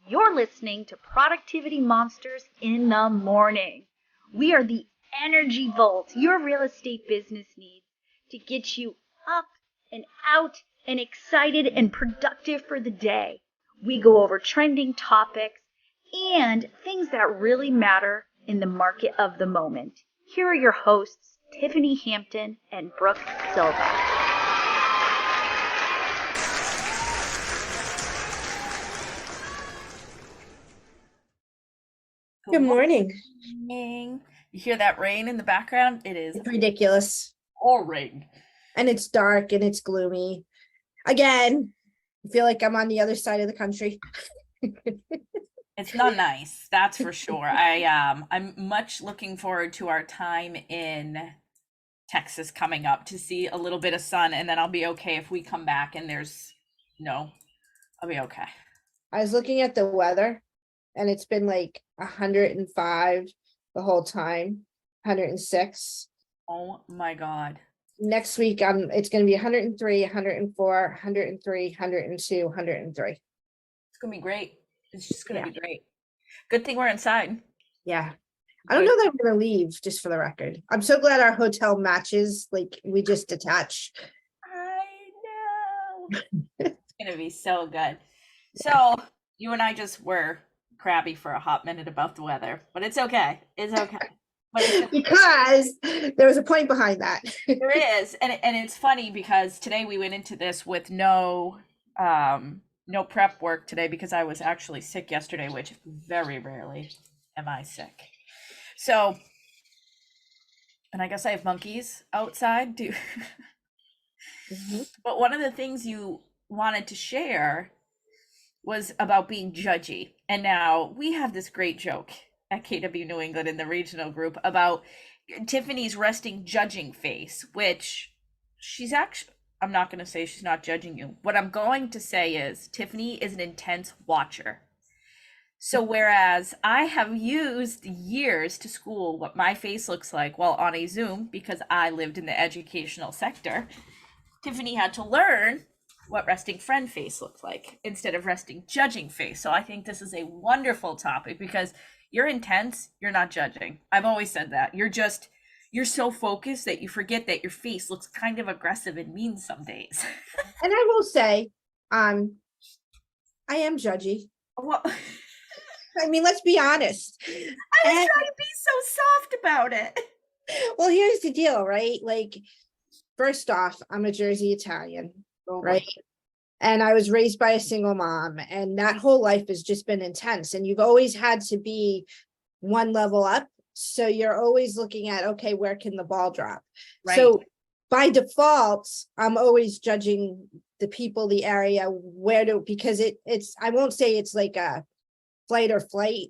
You're listening to Productivity Monsters in the Morning. We are the energy vault your real estate business needs to get you up and out and excited and productive for the day. We go over trending topics and things that really matter in the market of the moment. Here are your hosts, Tiffany Hampton and Brooke Silva. Good morning. You hear that rain in the background? It's ridiculous. Pouring. And it's dark and it's gloomy. Again, I feel like I'm on the other side of the country. It's not nice, that's for sure. I'm much looking forward to our time in Texas coming up to see a little bit of sun, and then I'll be okay if we come back and I'll be okay. I was looking at the weather and it's been like 105 the whole time, 106. Oh my God. Next week, it's going to be 103, 104, 103, 102, 103. It's going to be great. It's just going to be great. Good thing we're inside. Yeah. I don't know that I'm going to leave, just for the record. I'm so glad our hotel matches. Like, we just detach. I know. It's going to be so good. So you and I just were crabby for a hot minute about the weather, but it's okay. It's okay. Because there was a point behind that. There is. And it's funny because today we went into this with no prep work today because I was actually sick yesterday, which very rarely am I sick. So, and I guess I have monkeys outside too. Mm-hmm. But one of the things you wanted to share was about being judgy. And now we have this great joke at KW New England in the regional group about Tiffany's resting judging face, which she's actually, I'm not going to say she's not judging you. What I'm going to say is Tiffany is an intense watcher. So whereas I have used years to school what my face looks like while on a Zoom because I lived in the educational sector, Tiffany had to learn what resting friend face looks like instead of resting judging face. So I think this is a wonderful topic because you're intense, you're not judging. I've always said that. You're so focused that you forget that your face looks kind of aggressive and mean some days. And I will say, I am judgy. Well, I mean, let's be honest. I was trying to be so soft about it. Well, here's the deal, right? Like, first off, I'm a Jersey Italian, right? And I was raised by a single mom, and that whole life has just been intense. And you've always had to be one level up. So you're always looking at, okay, where can the ball drop? Right. So by default, I'm always judging the people, the area, because it's, I won't say it's like a flight or flight,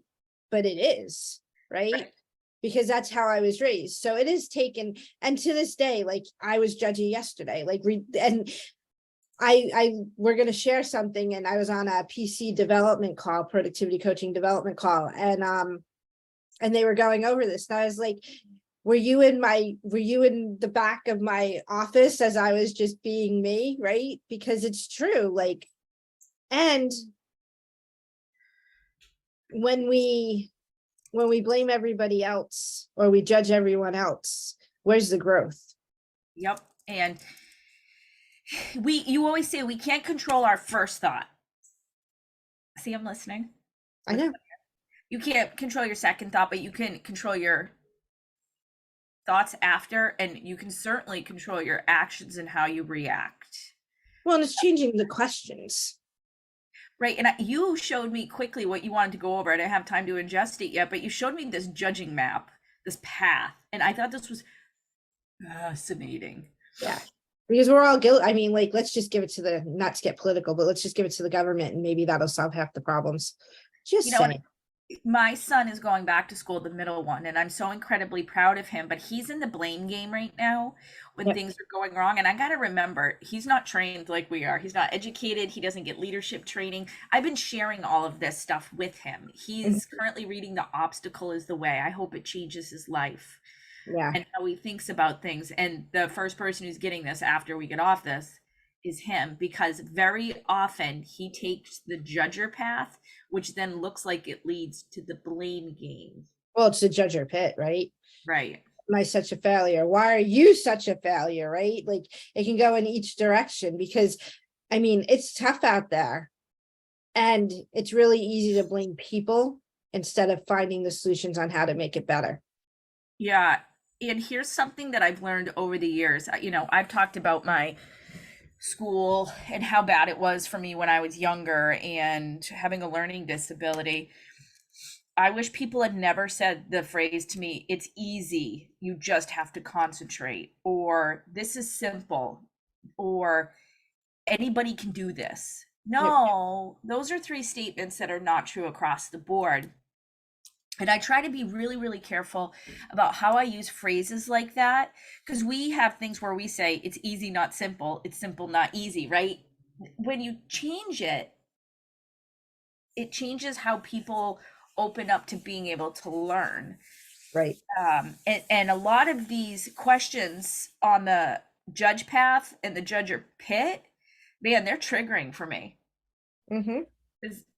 but it is, right? Because that's how I was raised. So it is taken, and to this day, like I was judgy yesterday, we're going to share something, and I was on a PC development call, productivity coaching development call, and they were going over this, and I was like, were you in the back of my office as I was just being me, right? Because it's true, like, and when we blame everybody else or we judge everyone else, where's the growth? Yep. And you always say we can't control our first thought. See, I'm listening. I know. You can't control your second thought, but you can control your thoughts after, and you can certainly control your actions and how you react. Well, and it's changing the questions. Right. And you showed me quickly what you wanted to go over. I didn't have time to ingest it yet, but you showed me this judging map, this path. And I thought this was fascinating. Yeah. Because we're all guilty. I mean, like, let's just give it to not to get political, but let's just give it to the government, and maybe that'll solve half the problems. Just saying. My son is going back to school, the middle one, and I'm so incredibly proud of him, but he's in the blame game right now when things are going wrong. And I got to remember, he's not trained like we are. He's not educated. He doesn't get leadership training. I've been sharing all of this stuff with him. He's currently reading The Obstacle is the Way. I hope it changes his life. Yeah. And how he thinks about things. And the first person who's getting this after we get off this is him, because very often he takes the judger path, which then looks like it leads to the blame game. Well, it's the judge or pit, right? Right. Am I such a failure? Why are you such a failure? Right? Like it can go in each direction because I mean, it's tough out there. And it's really easy to blame people instead of finding the solutions on how to make it better. Yeah. And here's something that I've learned over the years. You know, I've talked about my school and how bad it was for me when I was younger and having a learning disability. I wish people had never said the phrase to me, it's easy, you just have to concentrate, or this is simple, or anybody can do this. No, those are three statements that are not true across the board. And I try to be really, really careful about how I use phrases like that, because we have things where we say it's easy, not simple. It's simple, not easy, right? When you change it, it changes how people open up to being able to learn. Right. And a lot of these questions on the judge path and the judger pit, man, they're triggering for me. Mm-hmm.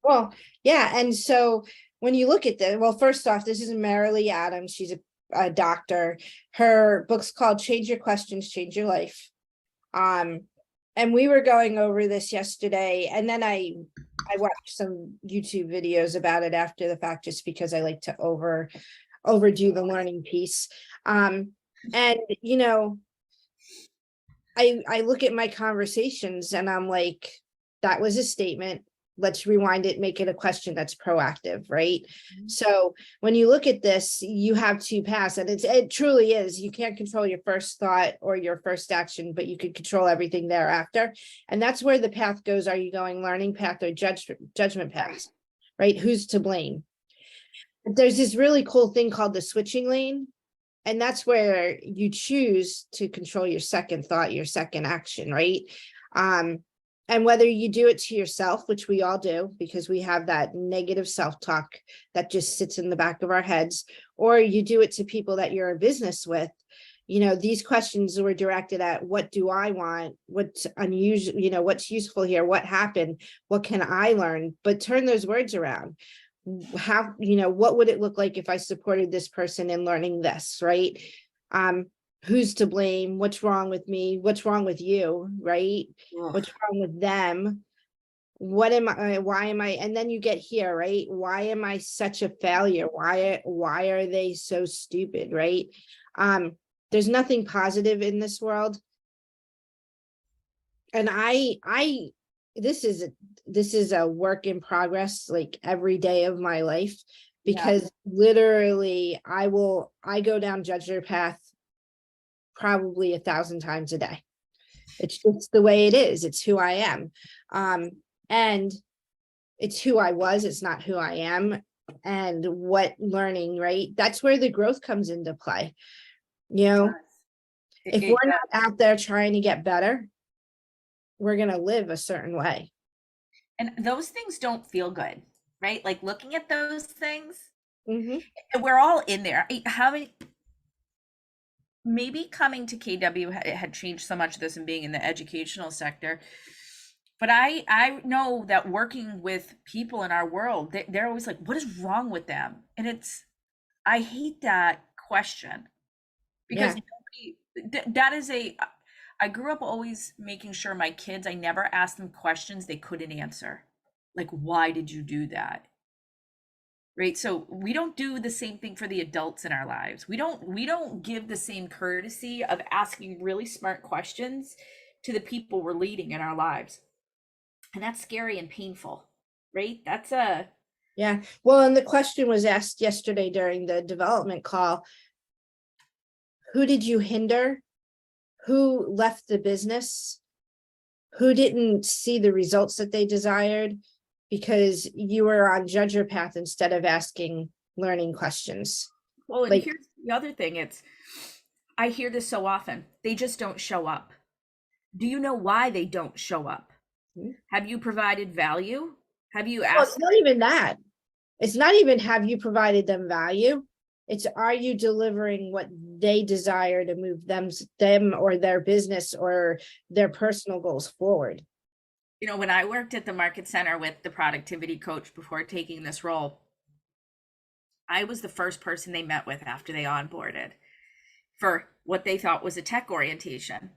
Well, yeah. And so when you look at that, well, first off, this is Marilee Adams. She's a doctor. Her book's called Change Your Questions, Change Your Life. And we were going over this yesterday, and then I watched some YouTube videos about it after the fact, just because I like to overdo the learning piece. And you know, I look at my conversations and I'm like, that was a statement. Let's rewind it, make it a question that's proactive, right? Mm-hmm. So when you look at this, you have two paths, and it truly is. You can't control your first thought or your first action, but you can control everything thereafter. And that's where the path goes. Are you going learning path or judgment path, right? Who's to blame? There's this really cool thing called the switching lane. And that's where you choose to control your second thought, your second action, right? And whether you do it to yourself, which we all do, because we have that negative self-talk that just sits in the back of our heads, or you do it to people that you're in business with, you know, these questions were directed at, what do I want? What's unusual, you know, what's useful here? What happened? What can I learn? But turn those words around. How, you know, what would it look like if I supported this person in learning this, right? Who's to blame? What's wrong with me? What's wrong with you, right? Ugh. What's wrong with them? What am I, why am I, and then you get here, right? Why am I such a failure? Why are they so stupid, right? There's nothing positive in this world. And this is a work in progress, like every day of my life, because literally I go down judger path probably 1,000 times a day. It's just the way it is. It's who I am. And it's who I was. It's not who I am. And what learning, right? That's where the growth comes into play. You know, if we're not out there trying to get better, we're going to live a certain way. And those things don't feel good, right? Like looking at those things, mm-hmm. And we're all in there. How many? Maybe coming to KW had changed so much of this and being in the educational sector. But I know that working with people in our world, they're always like, what is wrong with them? And I hate that question, because that is I grew up always making sure my kids, I never asked them questions they couldn't answer. Like, why did you do that? Right. So we don't do the same thing for the adults in our lives. We don't give the same courtesy of asking really smart questions to the people we're leading in our lives. And that's scary and painful, right? Yeah. Well, and the question was asked yesterday during the development call. Who did you hinder? Who left the business? Who didn't see the results that they desired? Because you were on judger path instead of asking learning questions. Well, and here's the other thing. I hear this so often. They just don't show up. Do you know why they don't show up? Mm-hmm. Have you provided value? Have you asked? Well, it's not even that. It's not even have you provided them value. It's, are you delivering what they desire to move them or their business or their personal goals forward? You know, when I worked at the market center with the productivity coach before taking this role, I was the first person they met with after they onboarded for what they thought was a tech orientation.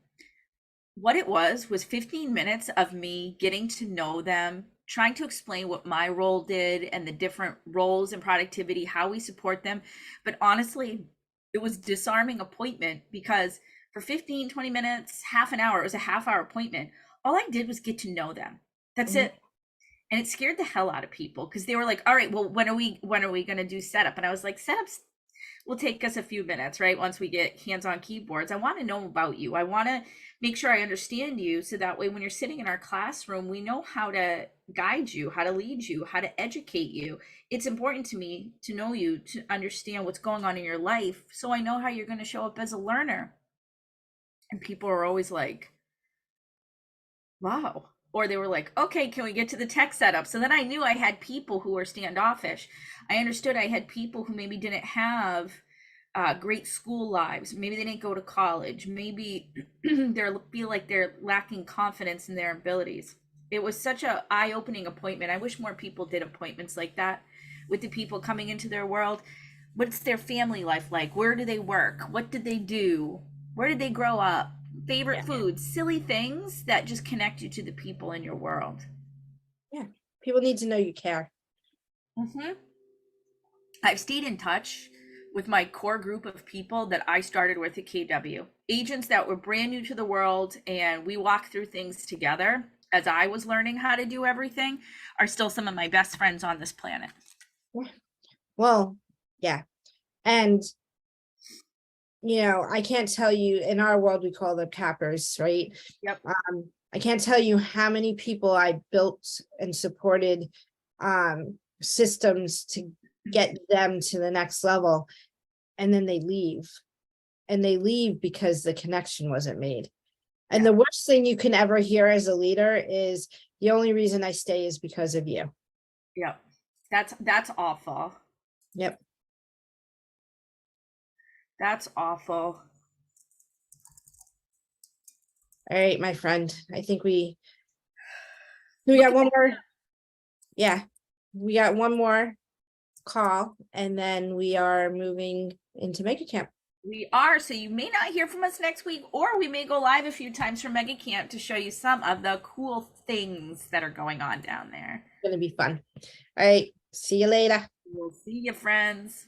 What it was 15 minutes of me getting to know them, trying to explain what my role did and the different roles in productivity, how we support them. But honestly, it was a disarming appointment because for 15, 20 minutes, half an hour, it was a half-hour appointment. All I did was get to know them. That's it. And it scared the hell out of people because they were like, all right, well, when are we going to do setup? And I was like, setups will take us a few minutes, right? Once we get hands on keyboards. I want to know about you. I want to make sure I understand you. So that way, when you're sitting in our classroom, we know how to guide you, how to lead you, how to educate you. It's important to me to know you, to understand what's going on in your life. So I know how you're going to show up as a learner. And people are always like, wow. Or they were like, okay, can we get to the tech setup? So then I knew I had people who were standoffish. I understood I had people who maybe didn't have great school lives. Maybe they didn't go to college. Maybe they feel like they're lacking confidence in their abilities. It was such an eye-opening appointment. I wish more people did appointments like that with the people coming into their world. What's their family life like? Where do they work? What did they do? Where did they grow up? Favorite foods, silly things that just connect you to the people in your world. Yeah, people need to know you care. I've stayed in touch with my core group of people that I started with at KW, agents that were brand new to the world, and we walked through things together as I was learning how to do everything, are still some of my best friends on this planet. Well, yeah. And you know, I can't tell you, in our world, we call them cappers, right? Yep. I can't tell you how many people I built and supported systems to get them to the next level. And then they leave. And they leave because the connection wasn't made. And the worst thing you can ever hear as a leader is, the only reason I stay is because of you. Yep. That's awful. Yep. That's awful. All right, my friend. I think we got one more. Yeah, we got one more call, and then we are moving into Mega Camp. We are, so you may not hear from us next week, or we may go live a few times from Mega Camp to show you some of the cool things that are going on down there. It's gonna be fun. All right, see you later. We'll see you, friends.